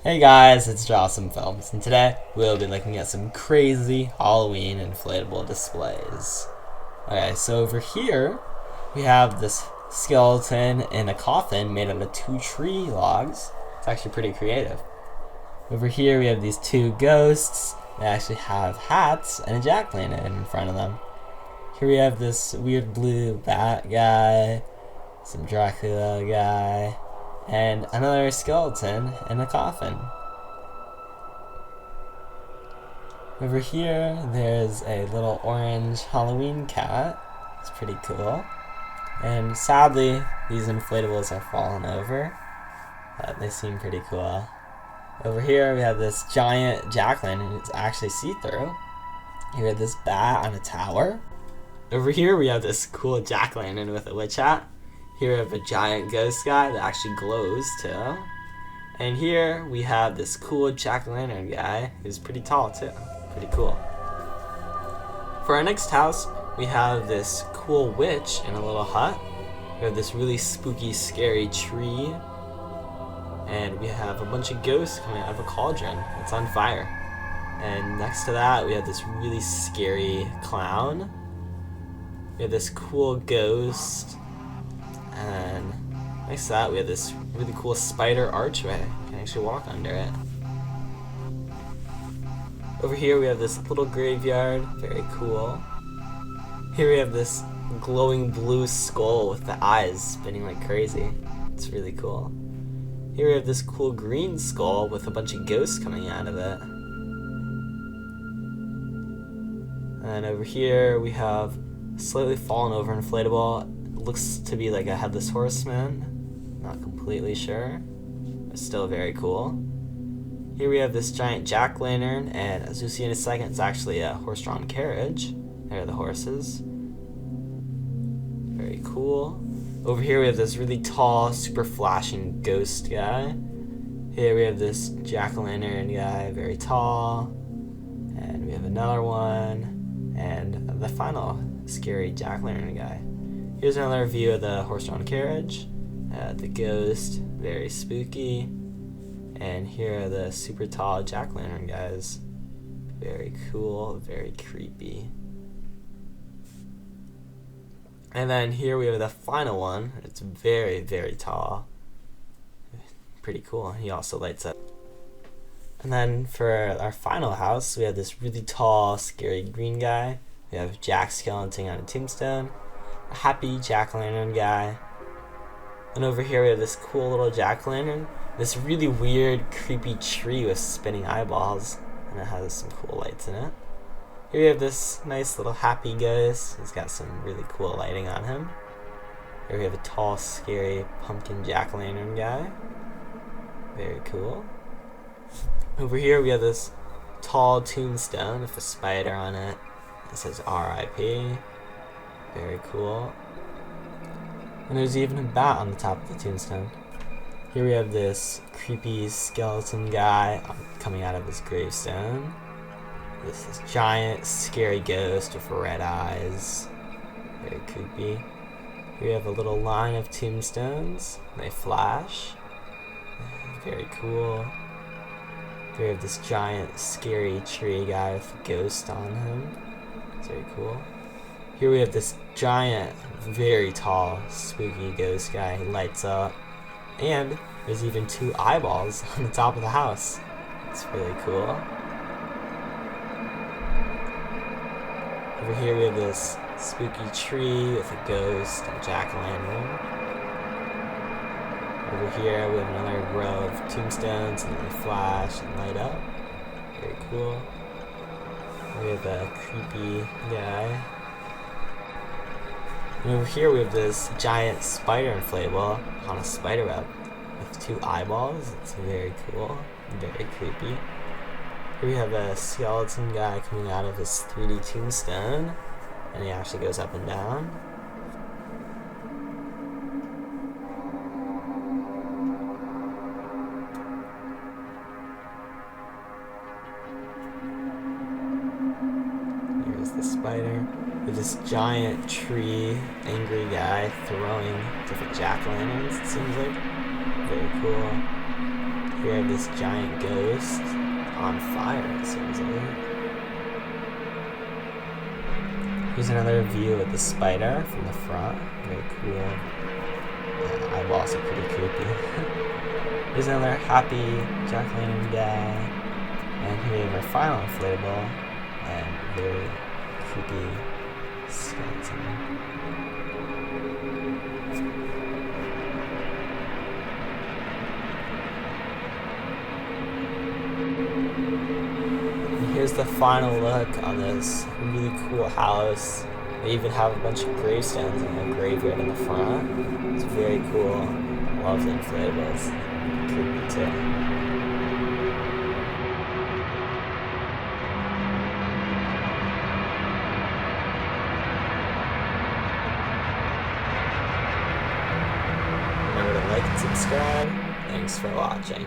Hey guys, it's Jawsome Films, and today we'll be looking at some crazy Halloween inflatable displays. Okay, so over here we have this skeleton in a coffin made out of 2 tree logs. It's actually pretty creative. Over here we have these 2 ghosts. They actually have hats and a jack-o'-lantern in front of them. Here we have this weird blue bat guy, some Dracula guy, and another skeleton in a coffin. Over here, there's a little orange Halloween cat. It's pretty cool. And sadly, these inflatables are falling over, but they seem pretty cool. Over here, we have this giant jack-o'-lantern. It's actually see-through. Here we have this bat on a tower. Over here, we have this cool jack-o'-lantern with a witch hat. Here we have a giant ghost guy that actually glows too. And here we have this cool jack-o'-lantern guy who's pretty tall too. Pretty cool. For our next house, we have this cool witch in a little hut. We have this really spooky, scary tree. And we have a bunch of ghosts coming out of a cauldron. It's on fire. And next to that, we have this really scary clown. We have this cool ghost. And next to that, we have this really cool spider archway. You can actually walk under it. Over here, we have this little graveyard. Very cool. Here we have this glowing blue skull with the eyes spinning like crazy. It's really cool. Here we have this cool green skull with a bunch of ghosts coming out of it. And over here, we have a slightly fallen over inflatable. Looks to be like a headless horseman. Not completely sure, but still very cool. Here we have this giant jack-o'-lantern, and as you'll see in a second, it's actually a horse-drawn carriage. There are the horses. Very cool. Over here we have this really tall, super flashing ghost guy. Here we have this jack-o'-lantern guy, very tall. And we have another one. And the final scary jack-o'-lantern guy. Here's another view of the horse-drawn carriage, the ghost, very spooky, and here are the super tall jack-o'-lantern guys. Very cool, very creepy. And then here we have the final one. It's very, very tall. Pretty cool. He also lights up. And then for our final house, we have this really tall, scary green guy. We have Jack Skellington on a tombstone. A happy jack-o'-lantern guy. And over here we have this cool little jack-o'-lantern. This really weird, creepy tree with spinning eyeballs. And it has some cool lights in it. Here we have this nice little happy ghost. He's got some really cool lighting on him. Here we have a tall, scary pumpkin jack-o'-lantern guy. Very cool. Over here we have this tall tombstone with a spider on it. It says R.I.P. Very cool. And there's even a bat on the top of the tombstone. Here we have this creepy skeleton guy coming out of his gravestone. This giant, scary ghost with red eyes. Very creepy. Here we have a little line of tombstones. They flash. Very cool. Here we have this giant, scary tree guy with a ghost on him. It's very cool. Here we have this giant, very tall, spooky ghost guy. He lights up. And there's even 2 eyeballs on the top of the house. It's really cool. Over here we have this spooky tree with a ghost and a jack-o'-lantern. Over here we have another row of tombstones and they flash and light up. Very cool. We have a creepy guy. And over here we have this giant spider inflatable on a spider web with 2 eyeballs. It's very cool, very creepy. Here we have a skeleton guy coming out of his 3D tombstone, and he actually goes up and down. Here's the spider. With this giant tree, angry guy throwing different jack-o'-lanterns, it seems like. Very cool. we have this giant ghost on fire, supposedly. Here's another view of the spider from the front. Very cool. The eyeballs are pretty creepy. Here's another happy jack-o'-lantern guy. And here we have our final inflatable and very creepy skeleton. And here's the final look on this really cool house. They even have a bunch of gravestones and a graveyard in the front. It's very cool. I love the inflatables. Creepy too. Remember to like and subscribe. Thanks for watching.